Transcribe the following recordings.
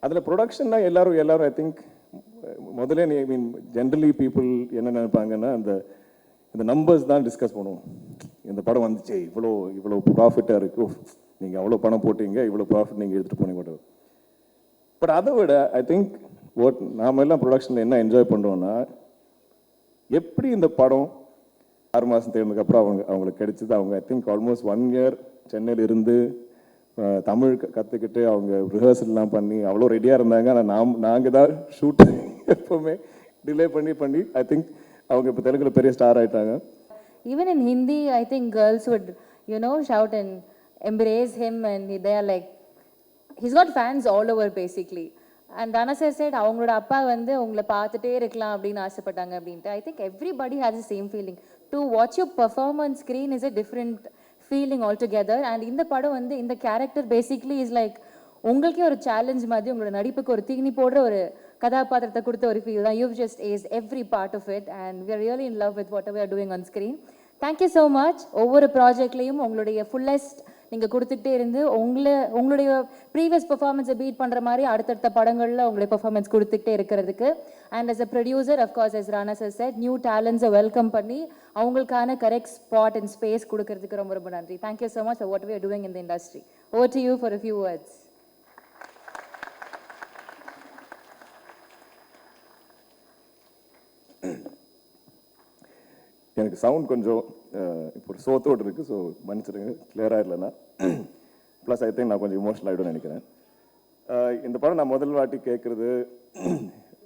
அதில் ப்ரொடக்ஷன்னா எல்லாரும் ஐ திங்க் முதல்ல ஐ மீன் ஜென்ரலி பீப்புள் என்ன நினைப்பாங்கன்னா இந்த நம்பர்ஸ் தான் டிஸ்கஸ் பண்ணுவோம். இந்த படம் வந்துச்சு, இவ்வளோ ப்ராஃபிட்டாக இருக்கும், நீங்கள் அவ்வளோ பணம் போட்டீங்க, இவ்வளோ ப்ராஃபிட் நீங்கள் எடுத்துகிட்டு போனீங்க மட்டும். பட் அதை விட ஐ திங்க் நாம எல்லாம் ப்ரொடக்ஷனில் என்ன என்ஜாய் பண்ணுறோன்னா, எப்படி இந்த படம் 6 மாதம் தேர்ந்ததுக்கப்புறம் அவங்களுக்கு கிடைச்சது. அவங்க ஐ திங்க் ஆல்மோஸ்ட் 1 இயர் சென்னையில் இருந்து தமிழ் கற்றுக்கிட்டு அவங்க ரிஹர்சல்லாம் பண்ணி அவ்வளோ ரெடியாக இருந்தாங்க. ஆனால் நாங்கள் தான் ஷூட் எப்போவுமே டிலே பண்ணி ஐ திங்க் அவங்க இப்போ தெலுங்குல பெரிய ஸ்டார் ஆகிட்டாங்க. Even in Hindi, I think girls would, shout and embrace him, and they are like, he's got fans all over basically. And Rana sir said, அவங்களோட அப்பா வந்து உங்களை பார்த்துட்டே இருக்கலாம் அப்படின்னு ஆசைப்பட்டாங்க அப்படின்ட்டு. I think everybody has the same feeling. To watch your perform on screen is a different feeling altogether. And இந்த படம் வந்து இந்த கேரக்டர் பேசிக்லி இஸ் லைக் உங்களுக்கே ஒரு சேலஞ்ச் மாதிரி, உங்களோட நடிப்புக்கு ஒரு தீனி போடுற ஒரு கதாபாத்திரத்தை கொடுத்த ஒரு ஃபீல் தான். You've just aced every part of it and we are really in love with whatever we are doing on screen. Thank you so much. ஒவ்வொரு ப்ராஜெக்ட்லேயும் உங்களுடைய ஃபுல்லஸ்ட் நீங்கள் கொடுத்துக்கிட்டே இருந்து உங்களுடைய ப்ரீவியஸ் பெர்ஃபார்மன்ஸை பீட் பண்ணுற மாதிரி அடுத்தடுத்த படங்களில் உங்களுடைய பெர்ஃபார்மன்ஸ் கொடுத்துக்கிட்டே இருக்கிறதுக்கு. And as a producer, of course, as Rana sir said, new டேலண்ட்ஸை வெல்கம் பண்ணி அவங்களுக்கான கரெக்ட் ஸ்பாட் அண்ட் ஸ்பேஸ் கொடுக்கறதுக்கு ரொம்ப ரொம்ப நன்றி. Thank you so much for what we are doing in the industry. Over to you for a few words. எனக்கு sound கொஞ்சம் இப்போ ஒரு சோத்தோடு இருக்குது, ஸோ மன்னிச்சிடுங்க கிளியராக இல்லைன்னா. ப்ளஸ் ஐ திங்க் நான் கொஞ்சம் இமோஷனல் ஆகிடும்னு நினைக்கிறேன். இந்த படம் நான் முதல் வாட்டி கேட்குறது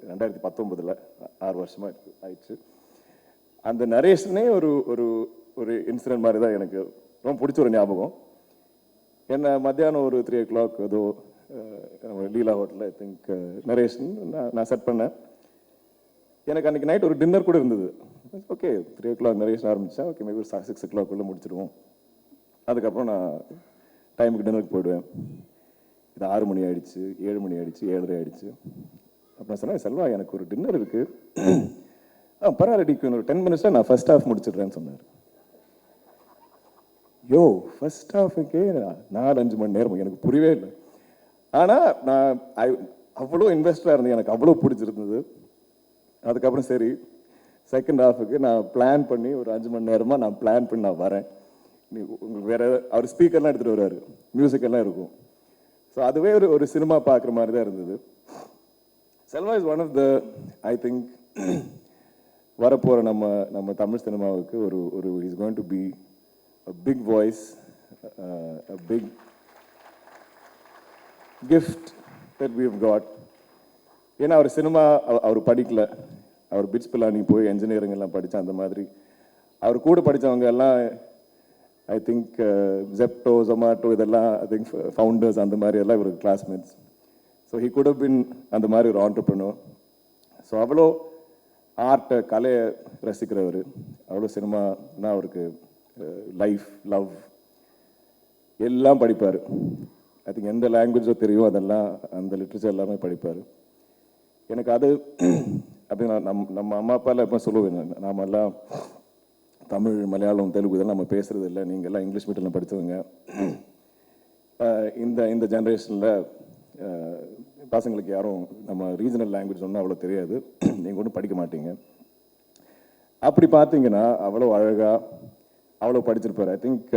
2019, 6 வருஷமாக ஆயிடுச்சு. அந்த நரேஷனே ஒரு ஒரு ஒரு இன்சிடென்ட் மாதிரி தான் எனக்கு ரொம்ப பிடிச்ச ஒரு ஞாபகம். என்ன மத்தியானம் ஒரு 3 o'clock ஏதோ லீலா ஹோட்டலில் ஐ திங்க் நரேஷன் நான் செட் பண்ணேன். எனக்கு அன்றைக்கி நைட் ஒரு டின்னர் கூட இருந்தது. ஓகே 3 o'clock நரேஷன் ஆரம்பித்தேன். ஓகே மேபி ஒரு 6 o'clock முடிச்சிடுவோம். அதுக்கப்புறம் நான் டைமுக்கு டின்னருக்கு போயிடுவேன். இது 6 மணி ஆகிடுச்சு, 7 மணி ஆகிடுச்சு, 7:30 ஆகிடுச்சு. அப்புறம் சொன்னேன், செல்வா எனக்கு ஒரு டின்னர் இருக்குது, பரவாயில்ல ஒரு 10 minutes நான் ஃபர்ஸ்ட் ஹாஃப் முடிச்சிடுறேன்னு சொன்னார். ஃபர்ஸ்ட் ஹாஃபுக்கே 4-5 மணி நேரம் எனக்கு புரியவே இல்லை. ஆனால் நான் அவ்வளோ இன்வெஸ்டாக இருந்தேன், எனக்கு அவ்வளோ பிடிச்சிருந்தது. அதுக்கப்புறம் சரி செகண்ட் ஹாஃபுக்கு நான் பிளான் பண்ணி ஒரு 5 மணி நேரமாக நான் பிளான் பண்ணி நான் வரேன். உங்களுக்கு வேறு அவர் ஸ்பீக்கர்லாம் எடுத்துகிட்டு வருவார், மியூசிக் எல்லாம் இருக்கும். ஸோ அதுவே ஒரு சினிமா பார்க்குற மாதிரி தான் இருந்தது. Selva is one of the I think வரப்போகிற நம்ம தமிழ் சினிமாவுக்கு ஒரு is going to be a big voice, a big gift that we have got. ஏன்னா அவர் சினிமா அவர் படிக்கல, அவர் பிட்ஸ் பிலானி போய் என்ஜினியரிங் எல்லாம் படித்தா அந்த மாதிரி. அவர் கூட படித்தவங்க எல்லாம் ஐ திங்க் ஜெப்டோ, ஜொமாட்டோ இதெல்லாம் ஐ திங்க் ஃபவுண்டர்ஸ் அந்த மாதிரி எல்லாம் இவருக்கு classmates. So he could have been அந்த மாதிரி ஒரு ஆண்டர்ப்ரனர். ஸோ அவ்வளோ ஆர்ட்டை கலையை ரசிக்கிறவர், அவ்வளோ சினிமானா அவருக்கு லைஃப் லவ் எல்லாம் படிப்பார். ஐ திங்க் எந்த லாங்குவேஜோ தெரியும் அதெல்லாம் அந்த லிட்ரேச்சர் எல்லாமே படிப்பார். எனக்கு அது அப்படி நம்ம அம்மா அப்பாலாம் எப்போ சொல்லுவேன், நாமெல்லாம் தமிழ் மலையாளம் தெலுங்கு இதெல்லாம் நம்ம பேசுகிறது இல்லை, நீங்கள் எல்லாம் இங்கிலீஷ் மீடியமில் படித்தவங்க, இந்த ஜென்ரேஷனில் பசங்களுக்கு யாரும் நம்ம ரீஜனல் லாங்குவேஜ் ஒன்றும் அவ்வளோ தெரியாது, நீங்கள் ஒன்றும் படிக்க மாட்டீங்க. அப்படி பார்த்தீங்கன்னா அவ்வளோ அழகாக அவ்வளோ படிச்சிருப்பார். ஐ திங்க்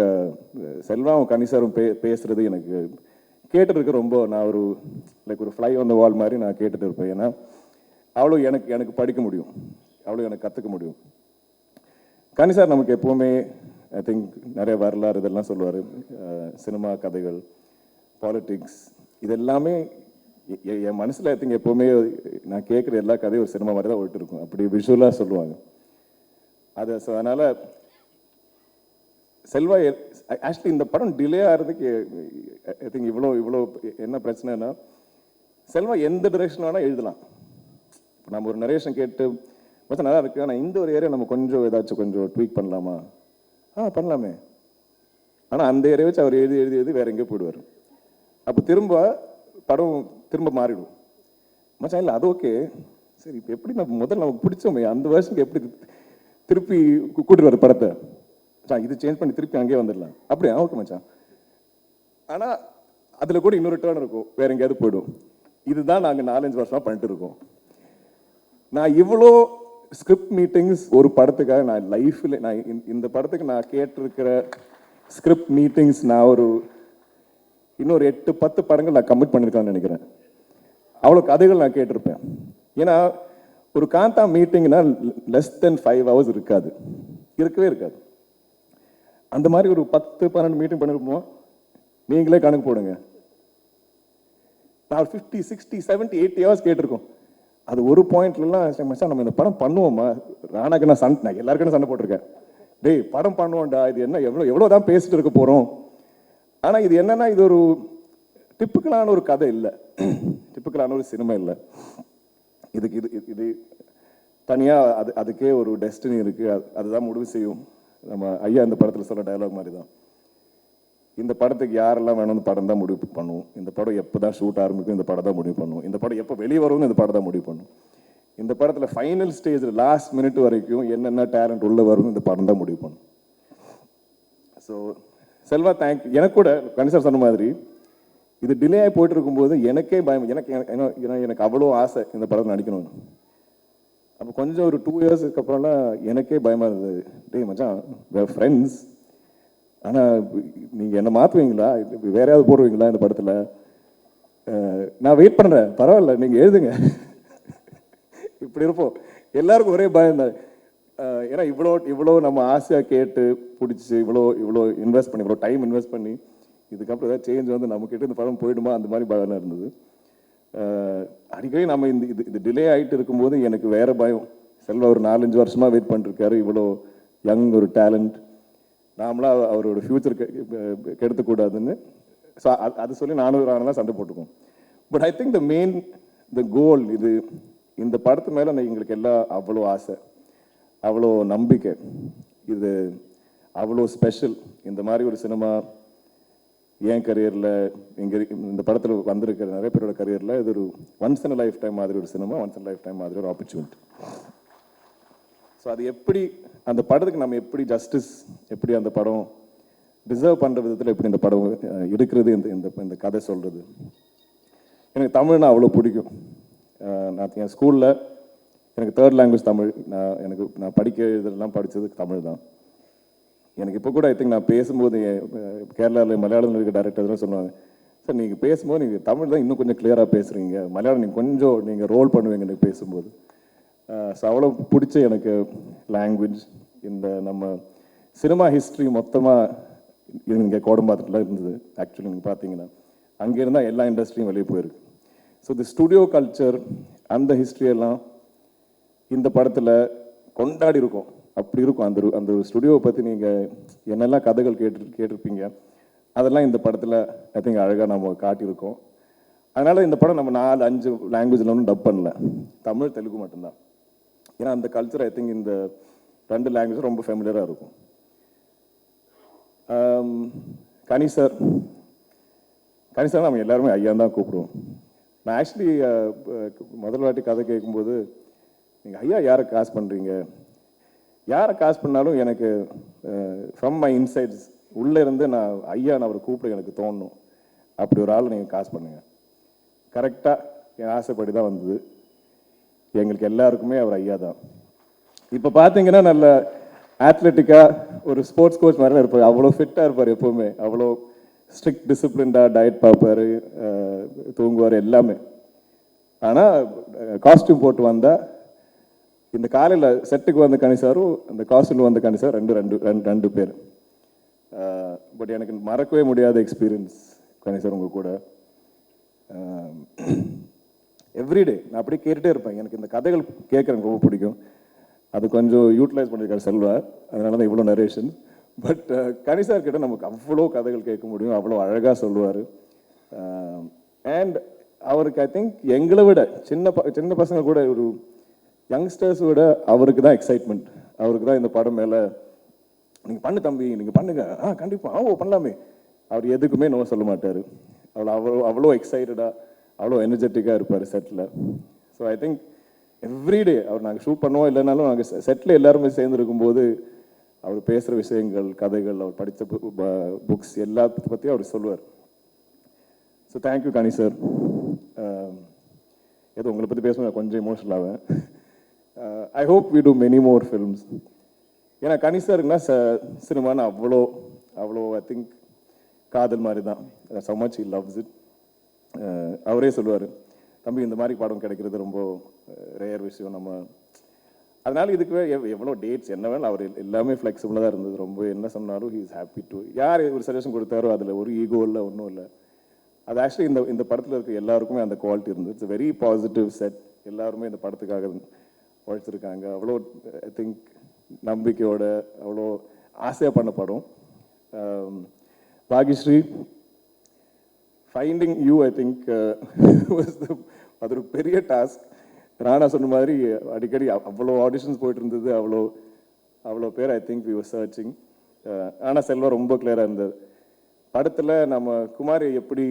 செல்வாவும் கனிசாரும் பேசுகிறது எனக்கு கேட்டுட்டு இருக்க ரொம்ப நான் ஒரு லைக் ஒரு ஃப்ளை ஆன் த வால் மாதிரி நான் கேட்டுட்டு இருப்பேன். ஏன்னா அவ்வளோ எனக்கு படிக்க முடியும், அவ்வளோ எனக்கு கற்றுக்க முடியும். கனிசார் நமக்கு எப்போவுமே ஐ திங்க் நிறைய வரலாறு இதெல்லாம் சொல்லுவார், சினிமா கதைகள், பாலிட்டிக்ஸ், இதெல்லாமே என் மனசில் ஐ திங்க் எப்போவுமே நான் கேட்குற எல்லா கதையும் ஒரு சினிமா மாதிரி தான் ஓட்டு இருக்கும், அப்படி விஷுவலாக சொல்லுவாங்க அது. ஸோ அதனால் செல்வா ஆக்சுவலி இந்த படம் டிலே ஆகிறதுக்கு ஐ திங்க் இவ்வளோ என்ன பிரச்சனைனா, செல்வா எந்த டிரெக்ஷன் வேணால் எழுதலாம். இப்போ நம்ம ஒரு நரேஷன் கேட்டு மொத்தம் நல்லா இருக்குது, ஆனால் இந்த ஒரு ஏரியா நம்ம கொஞ்சம் ஏதாச்சும் கொஞ்சம் ட்வீக் பண்ணலாமா, பண்ணலாமே. ஆனால் அந்த ஏரியா வச்சு அவர் எழுதி வேற எங்கேயோ போயிடுவார். அப்போ படம் திரும்ப மாறிடும். மச்சான் இல்லை அது ஓகே, சரி இப்போ எப்படி நம்ம முதல்ல நமக்கு பிடிச்சோமே அந்த வருஷத்துக்கு எப்படி திருப்பி கூட்டிட்டு வர படத்தை, இது சேஞ்ச் பண்ணி திருப்பி அங்கேயே வந்துடலாம், அப்படியா ஓகே மச்சான். ஆனால் அதில் கூட இன்னொரு டேர்ன் இருக்கும், வேற எங்கேயாவது போய்டும். இதுதான் நாங்கள் 4-5 வருஷமாக பண்ணிட்டு இருக்கோம். நான் இவ்வளோ ஸ்கிரிப்ட் மீட்டிங்ஸ் ஒரு படத்துக்காக நான் லைஃப்பில் நான் இந்த படத்துக்கு நான் கேட்டிருக்கிற ஸ்கிரிப்ட் மீட்டிங்ஸ் நான் ஒரு இன்னொரு 8-10 படங்கள் நான் கமிட் பண்ணியிருக்கான்னு நினைக்கிறேன். அவ்வளோ கதைகள் நான் கேட்டிருப்பேன். ஏன்னா ஒரு காந்தா மீட்டிங்னா லெஸ் தென் 5 hours இருக்காது, இருக்கவே இருக்காது. அந்த மாதிரி ஒரு 10-12 மீட்டிங் பண்ணிருப்போம். நீங்களே கணக்கு போடுங்க. நான் 50, 60, 70, 80 hours கேட்டிருக்கோம். அது ஒரு பாயிண்ட்லாம் மச்சான் நம்ம இந்த படம் பண்ணுவோமா, ராணாக்கு நான் எல்லாருக்கும் சண்டை போட்டிருக்கேன். டேய் படம் பண்ணுவோம்டா, இது என்ன எவ்வளோ தான் பேசிட்டு இருக்க போகிறோம். ஆனால் இது என்னன்னா இது ஒரு டிப்பிக்கலான ஒரு கதை இல்லை, டிப்பிக்கலான ஒரு சினிமா இல்லை. இதுக்கு இது தனியாக அதுக்கே ஒரு டெஸ்டினி இருக்குது, அதுதான் முடிவு செய்யும். நம்ம ஐயா இந்த படத்தில் சொல்ல டயலாக் மாதிரி தான், இந்த படத்துக்கு யாரெல்லாம் வேணும்னு படம் தான் முடிவு பண்ணுவோம். இந்த படம் எப்போ தான் ஷூட் ஆரம்பிக்கும், இந்த படம் தான் முடிவு பண்ணுவோம். இந்த படம் எப்போ வெளியே வரும்னு இந்த படம் தான் முடிவு பண்ணும். இந்த படத்தில் ஃபைனல் ஸ்டேஜில் லாஸ்ட் மினிட் வரைக்கும் என்னென்ன டேலண்ட் உள்ளே வரும் இந்த படம் தான் முடிவு பண்ணும். So Selva thank. எனக்கு கூட கணிசர் சொன்ன மாதிரி இது டிலே ஆகி போயிட்டு இருக்கும்போது எனக்கே பயம். எனக்கு அவ்வளோ ஆசை இந்த படத்தில் நடிக்கணும்னு. அப்போ கொஞ்சம் ஒரு 2 yearsக்கு அப்புறம்லாம் எனக்கே பயமாக இருந்தது. டேய் மச்சான் ஃப்ரெண்ட்ஸ், ஆனால் நீங்கள் என்ன மாற்றுவீங்களா, வேற யாராவது போடுவீங்களா இந்த படத்தில், நான் வெயிட் பண்ணுறேன், பரவாயில்ல நீங்கள் எழுதுங்க. இப்படி இருப்போம். எல்லாருக்கும் ஒரே பயம் தான். ஏன்னா இவ்வளோ நம்ம ஆசையாக கேட்டு பிடிச்சி இவ்வளோ இன்வெஸ்ட் பண்ணி, இவ்வளோ டைம் இன்வெஸ்ட் பண்ணி இதுக்கப்புறம் ஏதாவது சேஞ்ச் வந்து நம்மக்கிட்ட இந்த படம் போயிடுமா, அந்த மாதிரி பயம் இருந்தது. அடிக்கடி நம்ம இது டிலே ஆகிட்டு இருக்கும்போது எனக்கு வேற பயம். செல்வா ஒரு 4-5 வருஷமாக வெயிட் பண்ணிருக்காரு, இவ்வளோ யங் ஒரு டேலண்ட், நாமளாக அவரோட ஃப்யூச்சர் கெடுத்துக்கூடாதுன்னு. ஸோ அது சொல்லி நானும் சண்டை போட்டுக்கோம். பட் ஐ திங்க் த கோல் இது, இந்த படத்து மேலே எங்களுக்கு எல்லாம் அவ்வளோ ஆசை, அவ்வளோ நம்பிக்கை, இது அவ்வளோ ஸ்பெஷல். இந்த மாதிரி ஒரு சினிமா என் கரியரில் இந்த படத்தில் வந்திருக்கிற நிறைய பேரோட கரியரில் இது ஒரு ஒன்ஸ் இன் லைஃப் டைம் மாதிரி ஒரு cinema, once in life time மாதிரி ஒரு ஆப்பர்ச்சுனிட்டி. ஸோ அது எப்படி அந்த படத்துக்கு நம்ம எப்படி ஜஸ்டிஸ், எப்படி அந்த படம் டிசர்வ் பண்ணுற விதத்தில் எப்படி இந்த படம் எடுக்கிறது, இந்த கதை சொல்கிறது. எனக்கு தமிழ்னா அவ்வளோ பிடிக்கும். நான் என் ஸ்கூலில் எனக்கு 3rd language தமிழ். நான் படிக்க இதெல்லாம் படித்தது தமிழ் தான். எனக்கு இப்போ கூட ஐ திங்க் நான் பேசும்போது கேரளாவில் மலையாளத்தில் இருக்க டேரக்டர் சொல்லுவாங்க, சார் நீங்கள் பேசும்போது நீங்கள் தமிழ் தான் இன்னும் கொஞ்சம் கிளியராக பேசுகிறீங்க, மலையாளம் நீங்கள் ரோல் பண்ணுவீங்க எனக்கு பேசும்போது. ஸோ அவ்வளோ பிடிச்ச எனக்கு லாங்குவேஜ். இந்த நம்ம சினிமா ஹிஸ்ட்ரி மொத்தமாக இங்கே கோடம்பாக்கத்தில் இருந்தது. ஆக்சுவலி நீங்கள் பார்த்தீங்கன்னா அங்கே இருந்தால் எல்லா இண்டஸ்ட்ரியும் வெளியே போயிருக்கு. ஸோ இந்த ஸ்டுடியோ கல்ச்சர், அந்த ஹிஸ்ட்ரியெல்லாம் இந்த படத்தில் கொண்டாடி இருக்கும். அப்படி இருக்கும். அந்த ஸ்டுடியோவை பற்றி நீங்கள் என்னெல்லாம் கதைகள் கேட்டிருப்பீங்க, அதெல்லாம் இந்த படத்தில் ஐ திங்க் அழகாக நம்ம காட்டியிருக்கோம். அதனால் இந்த படம் நம்ம 4-5 லாங்குவேஜில் ஒன்றும் டப் பண்ணல, தமிழ் தெலுங்கு மட்டும்தான். ஏன்னா அந்த கல்ச்சர் ஐ திங்க் இந்த 2 லாங்குவேஜ் ரொம்ப ஃபெமிலியராக இருக்கும். கனி சார் நம்ம எல்லாருமே ஐயா தான் கூப்பிடுவோம். நான் ஆக்சுவலி முதல் வாட்டி கதை கேட்கும்போது, நீங்கள் ஐயா யாரை காசு பண்ணுறீங்க, யாரை காசு பண்ணாலும் எனக்கு ஃப்ரம் மை இன்சைட்ஸ் உள்ளே இருந்து நான் அவரை கூப்பிட எனக்கு தோணும். அப்படி ஒரு ஆள் நீங்கள் காசு பண்ணுங்க. கரெக்டாக என் ஆசைப்படி தான் வந்தது. எங்களுக்கு எல்லாருக்குமே அவர் ஐயா தான். இப்போ பார்த்தீங்கன்னா நல்ல ஆத்லெட்டிக்காக ஒரு ஸ்போர்ட்ஸ் கோச் மாதிரி தான் இருப்பார். அவ்வளோ ஃபிட்டாக இருப்பார் எப்போவுமே. அவ்வளோ ஸ்ட்ரிக்ட் டிசிப்ளின்டாக டயட் பார்ப்பார், தூங்குவார், எல்லாமே. ஆனால் காஸ்டியூம் போட்டு வந்தால் இந்த காலையில் செட்டுக்கு வந்த கணிசாரும் இந்த காஸ்டியூமில் வந்த கணிசார் ரெண்டு பேர். பட் எனக்கு மறக்கவே முடியாத எக்ஸ்பீரியன்ஸ் கணிசார் உங்கள் கூட. எவ்ரிடே நான் அப்படியே கேட்டுகிட்டே இருப்பேன். எனக்கு இந்த கதைகள் கேட்க எனக்கு ரொம்ப பிடிக்கும். அது கொஞ்சம் யூட்டிலைஸ் பண்ணியிருக்காரு செல்வா, அதனால தான் இவ்வளோ நரேஷன். பட் கணிசார் கிட்ட நமக்கு அவ்வளோ கதைகள் கேட்க முடியும், அவ்வளோ அழகாக சொல்லுவார். அண்ட் அவருக்கு ஐ திங்க் எங்களை விட சின்ன பசங்க கூட, ஒரு யங்ஸ்டர்ஸ் விட அவருக்கு தான் எக்ஸைட்மெண்ட். அவருக்கு தான் இந்த படம் மேலே நீங்கள் பண்ணு தம்பி, நீங்கள் பண்ணுங்க, கண்டிப்பாக பண்ணலாமே. அவர் எதுக்குமே நோ சொல்ல மாட்டார். அவ்வளோ எக்ஸைட்டடாக, அவ்வளோ எனர்ஜெட்டிக்காக இருப்பார் செட்டில். ஸோ ஐ திங்க் எவ்ரிடே அவர் நாங்கள் ஷூட் பண்ணுவோம் இல்லைனாலும் நாங்கள் செட்டில் எல்லாருமே சேர்ந்து இருக்கும்போது அவர் பேசுகிற விஷயங்கள், கதைகள், அவர் படித்த புக்ஸ் எல்லாத்த பற்றியும் அவர் சொல்லுவார். So thank you Kani sir. ஏதோ உங்களை பற்றி பேசுவேன் கொஞ்சம் எமோஷனல் ஆவேன். I hope we do many more films. ஏன்னா கனிஷருக்குன்னா சினிமான்னு அவ்வளோ அவ்வளோ ஐ திங்க் காதல் மாதிரி தான். so much he loves it. அவரே சொல்லுவார், தம்பி இந்த மாதிரி படம் கிடைக்கிறது ரொம்ப ரேர் விஷயம். நம்ம அதனால இதுக்கு எவ்வளோ டேட்ஸ் என்ன வேணும் அவர் எல்லாமே ஃப்ளெக்சிபிளாக தான் இருந்தது. ரொம்ப என்ன சொன்னாலும் ஹி இஸ் ஹாப்பி டு. யார் ஒரு சஜஷன் கொடுத்தாரோ அதில் ஒரு ஈகோ இல்லை, ஒன்றும் இல்லை. அது ஆக்சுவலி இந்த படத்தில் இருக்க எல்லாருக்குமே அந்த குவாலிட்டி இருந்தது. It's very positive set. எல்லாருமே இந்த படத்துக்காக உழைச்சிருக்காங்க. அவ்வளோ ஐ திங்க் நம்பிக்கையோட அவ்வளோ ஆசையாக பண்ண படம். பாகிஸ்ரீ ஃபைண்டிங் யூ ஐ திங்க் அது ஒரு பெரிய டாஸ்க். ராணா சொன்ன மாதிரி அடிக்கடி அவ்வளோ ஆடிஷன்ஸ் போயிட்டு இருந்தது. அவ்வளோ பேர் I think we were searching. ஆனால் செல்வா ரொம்ப கிளியராக இருந்தது. படத்தில் நம்ம குமாரி எப்படி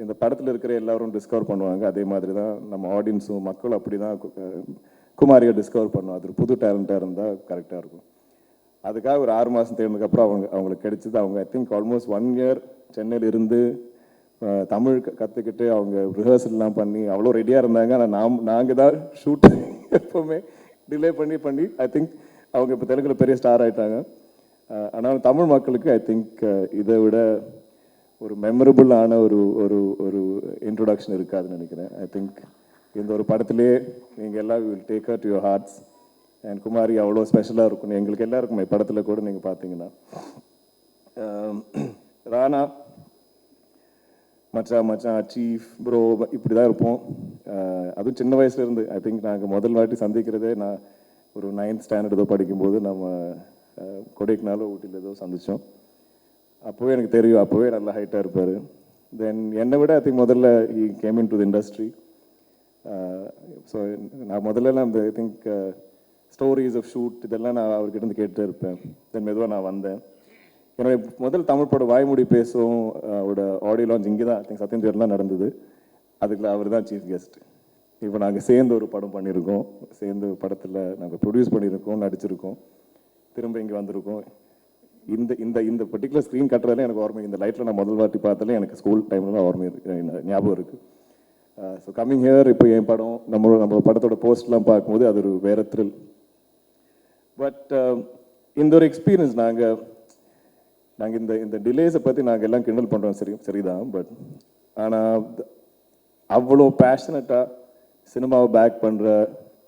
இந்த படத்தில் இருக்கிற எல்லாரும் டிஸ்கவர் பண்ணுவாங்க, அதே மாதிரி தான் நம்ம ஆடியன்ஸும் மக்களும் அப்படி தான் குமாரியை டிஸ்கவர் பண்ணுவோம். அது ஒரு புது டேலண்டாக இருந்தால் கரெக்டாக இருக்கும். அதுக்காக ஒரு 6 மாதம் தேர்ந்ததுக்கப்புறம் அவங்களுக்கு கிடைச்சது. அவங்க ஐ திங்க் ஆல்மோஸ்ட் 1 இயர் சென்னையில் இருந்து தமிழ் கற்றுக்கிட்டு அவங்க ரிஹர்சல்லாம் பண்ணி அவ்வளோ ரெடியாக இருந்தாங்க. ஆனால் நாங்கள் தான் ஷூட் எப்போவுமே டிலே பண்ணி ஐ திங்க் அவங்க இப்போ தெலுங்குல பெரிய ஸ்டார் ஆகிட்டாங்க. ஆனால் தமிழ் மக்களுக்கு ஐ திங்க் இதை விட ஒரு மெமரபுளான ஒரு ஒரு ஒரு இன்ட்ரொடக்ஷன் இருக்காதுன்னு நினைக்கிறேன். ஐ திங்க் இந்த ஒரு படத்திலே நீங்கள் எல்லாம் will take her to your hearts. And Kumari அவ்வளோ ஸ்பெஷலாக இருக்கும் எங்களுக்கு எல்லாருக்குமே. படத்தில் கூட நீங்கள் பார்த்தீங்கன்னா ராணா மச்சான் சீஃப் ப்ரோ இப்படி தான் இருப்போம். அதுவும் சின்ன வயசுலேருந்து ஐ திங்க் நாங்கள் முதல் வாட்டி சந்திக்கிறதே நான் ஒரு 9th ஸ்டாண்டர்ட் ஏதோ படிக்கும்போது நம்ம கொடைக்கானலோ ஊட்டியில் ஏதோ சந்தித்தோம். அப்போவே எனக்கு தெரியும், அப்போவே நல்லா ஹைட்டாக இருப்பார். தென் என்னை விட ஐ திங்க் முதல்ல he came in to the industry. So நான் முதல்லலாம் இந்த I think stories of shoot இதெல்லாம் நான் அவர்கிட்ட இருந்து கேட்டுகிட்டே இருப்பேன். தென் மெதுவாக நான் வந்தேன். என்னுடைய முதல் தமிழ் படம் வாய்மொழி பேசும் அவரோட ஆடியோ லான்ச் இங்கே தான் ஐ திங்க் சத்யம் தேட்டர்லாம் நடந்தது. அதுக்குள்ள அவர் தான் சீஃப் கெஸ்ட். இப்போ நாங்கள் சேர்ந்து ஒரு படம் பண்ணியிருக்கோம். சேர்ந்து படத்தில் நாங்கள் ப்ரொடியூஸ் பண்ணியிருக்கோம், நடிச்சிருக்கோம், திரும்ப இங்கே வந்திருக்கோம். இந்த இந்த இந்த பர்டிகுலர் ஸ்க்ரீன் கட்டுறதுல எனக்கு ஓர்மை. இந்த லைட்டில் நான் முதல் வாட்டி பார்த்தாலே எனக்கு ஸ்கூல் டைமில் தான் ஓர்மை ஞாபகம் இருக்குது. ஸோ கம்மிங் ஹியர் இப்போ என் படம் நம்ம படத்தோட போஸ்ட்லாம் பார்க்கும்போது அது ஒரு வேற த்ரில். பட் இந்த ஒரு எக்ஸ்பீரியன்ஸ் நாங்கள் இந்த டிலேஸை பற்றி நாங்கள் எல்லாம் கிண்டல் பண்ணுறோம், சரிதான். பட் ஆனால் அவ்வளோ பேஷனட்டாக சினிமாவை பேக் பண்ணுற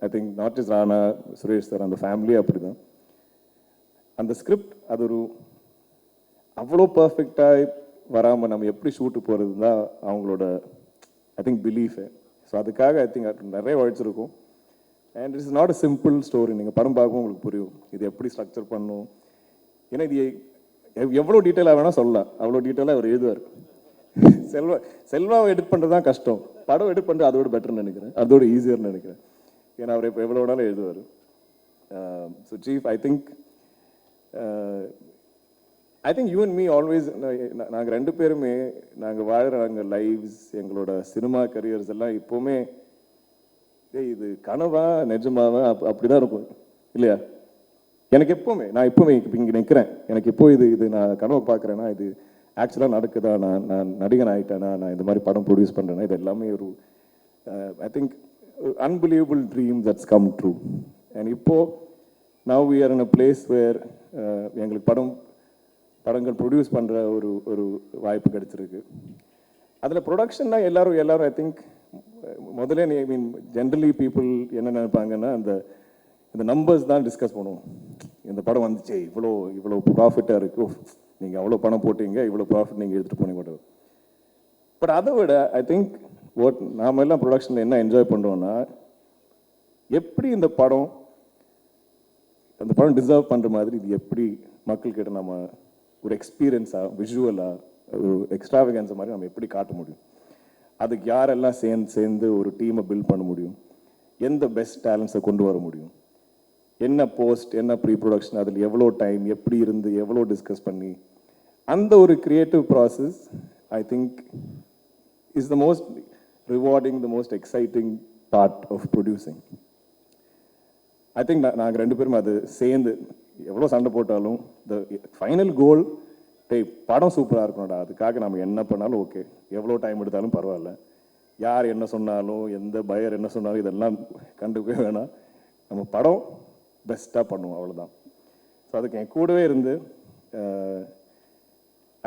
I think not is Rana, Suresh sir, அந்த ஃபேமிலியே அப்படி தான். அந்த ஸ்கிரிப்ட் அது ஒரு அவ்வளோ பர்ஃபெக்டாக வராமல் நம்ம எப்படி ஷூட்டு போகிறது தான் அவங்களோட ஐ திங்க் பிலீஃபு. ஸோ அதுக்காக ஐ திங்க் நிறைய உழைச்சிருக்கும். And it's not a simple story. நீங்கள் படம் பார்க்கவும் உங்களுக்கு புரியும் இது எப்படி ஸ்ட்ரக்சர் பண்ணணும். ஏன்னா இது எவ்வளோ டீட்டெயிலாக வேணால் சொல்லலாம், அவ்வளோ டீட்டெயிலாக அவர் எழுதுவார். செல்வாவை எடிட் பண்ணுறது தான் கஷ்டம், படம் எடிட் பண்ணுறது அதோட பெட்டர்னு நினைக்கிறேன், அதோட ஈஸியர்னு நினைக்கிறேன். ஏன்னா அவர் இப்போ எவ்வளோ வேணாலும் எழுதுவார். So chief I think you and me always நாங்கள் 2 பேருமே நாங்கள் வாழ்கிற நாங்கள் லைவ்ஸ் எங்களோட சினிமா கரியர்ஸ் எல்லாம் இப்போவுமே இது கனவா நிஜமாவா அப்படி தான் இருக்கும் இல்லையா? எனக்கு எப்போவுமே நான் எப்போவுமே இங்கே நிற்கிறேன், எனக்கு இப்போ இது நான் கனவை பார்க்குறேன்னா இது ஆக்சுவலாக நடக்குதா, நான் நடிகன் ஆகிட்டேனா, நான் இந்த மாதிரி படம் ப்ரொடியூஸ் பண்ணுறேன்னா, இது எல்லாமே ஒரு I think unbelievable dream that's come true. And இப்போது now we are in a place where எங்களுக்கு படங்கள் ப்ரொடியூஸ் பண்ணுற ஒரு வாய்ப்பு கிடைச்சிருக்கு. அதில் ப்ரொடக்ஷன்னா எல்லாரும் ஐ திங்க் முதல்ல ஐ மீன் ஜென்ரலி பீப்புள் என்ன நினைப்பாங்கன்னா இந்த நம்பர்ஸ் தான் டிஸ்கஸ் பண்ணுவோம். இந்த படம் வந்துச்சு, இவ்வளோ ப்ராஃபிட்டாக இருக்குது, நீங்கள் அவ்வளோ பணம் போட்டீங்க, இவ்வளோ ப்ராஃபிட் நீங்கள் எடுத்துகிட்டு போனீங்க. பட் அதை விட ஐ திங்க் நாம எல்லாம் ப்ரொடக்ஷனில் என்ன என்ஜாய் பண்ணுறோன்னா எப்படி அந்த படம் டிசர்வ் பண்ணுற மாதிரி இது எப்படி மக்கள்கிட்ட நம்ம ஒரு எக்ஸ்பீரியன்ஸாக விஷுவலாக ஒரு எக்ஸ்ட்ராவகன்ஸை மாதிரி நம்ம எப்படி காட்ட முடியும், அதுக்கு யாரெல்லாம் சேர்ந்து ஒரு டீமை பில்ட் பண்ண முடியும், எந்த பெஸ்ட் டேலண்ட்ஸை கொண்டு வர முடியும், என்ன போஸ்ட் என்ன ப்ரீ ப்ரொடக்ஷன், அதில் எவ்வளோ டைம் எப்படி இருந்து எவ்வளோ டிஸ்கஸ் பண்ணி அந்த ஒரு creative process I think is the most rewarding, the most exciting part of producing. I think நாங்கள் 2 பேரும் அது சேர்ந்து எவ்வளோ சண்டை போட்டாலும் த ஃபைனல் கோல் படம் சூப்பராக இருக்கணும்டா, அதுக்காக நம்ம என்ன பண்ணாலும் ஓகே, எவ்வளோ டைம் எடுத்தாலும் பரவாயில்ல, யார் என்ன சொன்னாலும் எந்த பையர் என்ன சொன்னாலும் இதெல்லாம் கண்டுக்கவே வேணாம். நம்ம படம் பெஸ்ட்டாக பண்ணுவோம், அவ்வளோதான். ஸோ அதுக்கு என் கூடவே இருந்து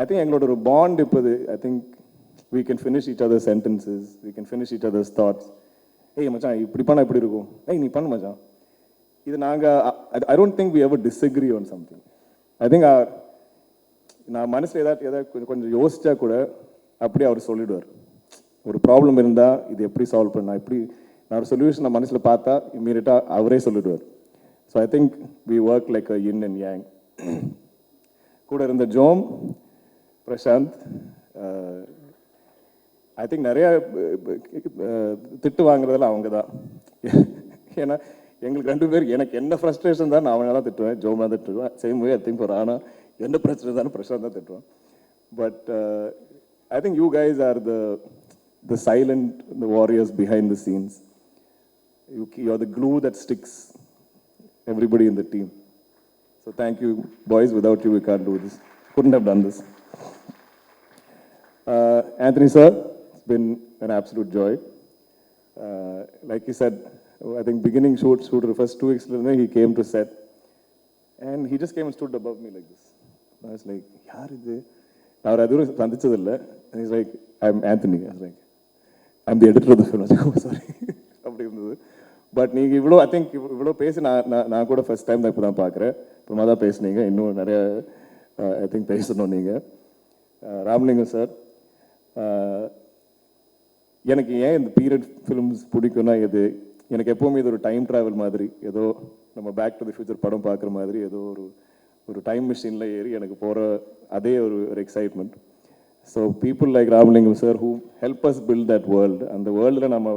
ஐ திங்க் எங்களோட ஒரு பாண்ட் இப்போது I think we can finish each other's sentences, we can finish each other's thoughts. ஏய் மச்சான் இப்படி பண்ணால் எப்படி இருக்கும், ஏய் நீ பண்ணு மச்சான். இது நாங்கள் I don't think we ever disagree on something. I think நான் மனசில் ஏதாவது கொஞ்சம் யோசிச்சா கூட அப்படியே அவர் சொல்லிடுவார். ஒரு ப்ராப்ளம் இருந்தால் இது எப்படி சால்வ் பண்ணா, இப்படி நான் ஒரு சொல்யூஷன் நான் மனசில் பார்த்தா இம்மீடியட்டாக அவரே சொல்லிடுவார். So I think we work like a yin and yang. கூட இருந்த ஜோம், பிரசாந்த், ஐ திங்க் நிறைய திட்டு வாங்குறதெல்லாம் அவங்க தான். ஏன்னா எங்களுக்கு 2 பேர், எனக்கு என்ன ஃப்ரஸ்ட்ரேஷன் தான் நான் அவனை தான் திட்டுவேன், ஜோம் தான் திட்டுவேன். Same way I think for ஆனா என்ன பிரச்சனை தானே பிரசாந்த் தான் திட்டுவேன். But I think you guys are the silent, the warriors behind the scenes. You are the glue that sticks everybody in the team. So thank you, boys. Without you, we can't do this. Couldn't have done this. Anthony sir, it's been an absolute joy. Like he said, I think beginning shoot the first 2 weeks, he came to set, and he just came and stood above me like this. I was like, yaar idu? Now aduru sandhichadilla, and he's like, I'm Anthony. I was like, I'm the editor of the film. I was like, oh sorry. அப்படி இருந்தது. But நீங்கள் இவ்வளோ I think இவ்வளோ பேசி நான் கூட first time தான் இப்போ தான் பார்க்குறேன். அப்புறமா தான் பேசுனீங்க, இன்னும் நிறைய ஐ திங்க் பேசணும் நீங்கள். ராமலிங்கம் சார், எனக்கு ஏன் இந்த பீரியட் ஃபிலிம்ஸ் பிடிக்கும்னா எனக்கு எப்போவுமே இது ஒரு டைம் ட்ராவல் மாதிரி, ஏதோ நம்ம பேக் டு தி ஃபியூச்சர் படம் பார்க்குற மாதிரி, ஏதோ ஒரு டைம் மிஷினில் ஏறி எனக்கு போகிற அதே ஒரு excitement. So people like Ramalingam sir who help us build that world. அந்த வேர்ல்டில் நம்ம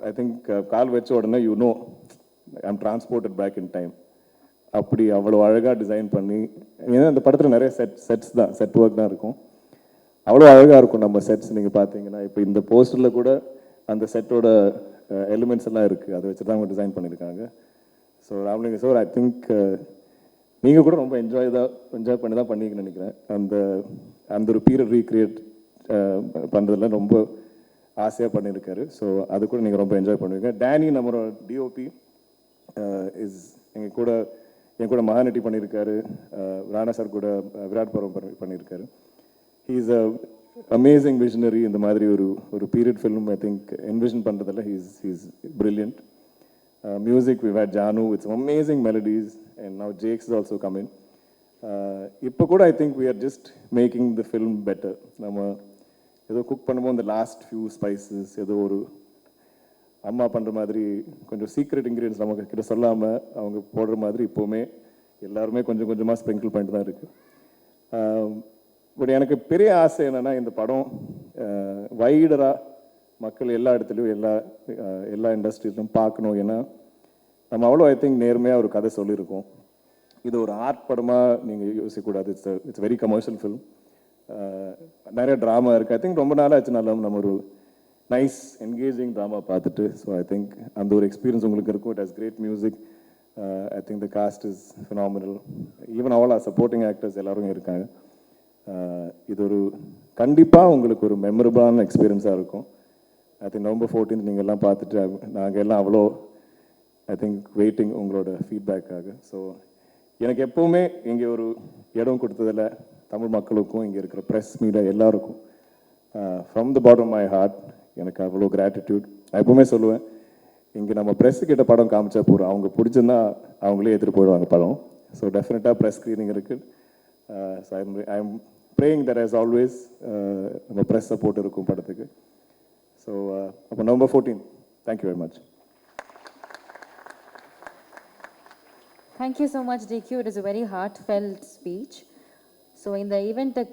ஐ திங்க் கால் வச்ச உடனே I'm transported back in time. அப்படி அவ்வளோ அழகாக டிசைன் பண்ணி, ஏன்னா அந்த படத்தில் நிறைய செட் ஒர்க் தான் இருக்கும். அவ்வளோ அழகாக இருக்கும் நம்ம செட்ஸ். நீங்கள் பார்த்தீங்கன்னா இப்போ இந்த போஸ்டரில் கூட அந்த செட்டோட எலிமெண்ட்ஸ் எல்லாம் இருக்குது, அதை வச்சு தான் அவங்க டிசைன் பண்ணியிருக்காங்க. So Ramalingam sir, I think நீங்கள் கூட ரொம்ப என்ஜாய் பண்ணி தான் பண்ணிங்கன்னு நினைக்கிறேன். அந்த ஒரு பீரியட் ரீக்ரியேட் பண்ணுறதுல ரொம்ப ஆசையாக பண்ணியிருக்காரு. ஸோ அது கூட நீங்கள் ரொம்ப என்ஜாய் பண்ணுவீங்க. டேனி நம்மளோட டிஓபி என் கூட மகாநட்டி பண்ணியிருக்காரு. ராணா சார் கூட விராட் பருவம் பண்ணியிருக்காரு. He is a amazing visionary. இந்த மாதிரி ஒரு period film I think envision பண்ணுறதில்ல. He's brilliant. Music we had Jaanu with amazing melodies and now Jacks is also coming. இப்போ கூட I think we are just making the film better. நம்ம ஏதோ cook பண்ணும்போது அந்த லாஸ்ட் ஃபியூ ஸ்பைசஸ் ஏதோ ஒரு அம்மா பண்ணுற மாதிரி கொஞ்சம் சீக்ரெட் இன்க்ரீடியன்ஸ் நமக்கு கிட்ட சொல்லாமல் அவங்க போடுற மாதிரி இப்போவுமே எல்லாருமே கொஞ்சம் கொஞ்சமாக ஸ்ப்ரிங்கிள் பண்ணிட்டு தான் இருக்குது. பட் எனக்கு பெரிய ஆசை என்னென்னா, இந்த படம் வைடராக மக்கள் எல்லா இடத்துலையும் எல்லா இண்டஸ்ட்ரியிலும் பார்க்கணும். ஏன்னா நம்ம அவ்வளோ ஐ திங்க் நேர்மையாக ஒரு கதை சொல்லியிருக்கோம். இது ஒரு ஆர்ட் படமாக நீங்கள் யோசிக்கக்கூடாது. It's very commercial film. நிறைய ட்ராமா இருக்குது. ஐ திங்க் ரொம்ப நாளாக ஆச்சு நம்ம ஒரு நைஸ் என்கேஜிங் ட்ராமா பார்த்துட்டு. ஸோ ஐ திங்க் அந்த ஒரு எக்ஸ்பீரியன்ஸ் உங்களுக்கு இருக்கும். It has great music. I think the cast is phenomenal. Even அவ்வளோ சப்போர்ட்டிங் ஆக்டர்ஸ் எல்லாரும் இருக்காங்க. இது ஒரு கண்டிப்பாக உங்களுக்கு ஒரு மெமரபிளான எக்ஸ்பீரியன்ஸாக இருக்கும். ஐ திங்க் November 14 நீங்கள் எல்லாம் பார்த்துட்டு நாங்கள் எல்லாம் அவ்வளோ ஐ திங்க் வெயிட்டிங் உங்களோட ஃபீட்பேக்காக. ஸோ எனக்கு எப்போவுமே இங்கே ஒரு இடம் கொடுத்ததில் தமிழ் மக்களுக்கும் இங்கே இருக்கிற ப்ரெஸ் மீடியா எல்லாருக்கும் from the bottom of my heart எனக்கு அவ்வளோ கிராட்டிடியூட். நான் எப்போவுமே சொல்லுவேன், இங்கே நம்ம ப்ரெஸ்ஸுக்கிட்ட படம் காமிச்சா போகிறோம், அவங்க பிடிச்சிருந்தா அவங்களே எடுத்துகிட்டு போயிடுவாங்க படம். ஸோ டெஃபினட்டாக ப்ரெஸ் ஸ்க்ரீனிங் இருக்குது. So I am praying that as always நம்ம ப்ரெஸ் சப்போர்ட் இருக்கும் படத்துக்கு. ஸோ அப்போ November 14. Thank you very much. Thank you so much, DQ. It is a very heartfelt speech. So in the event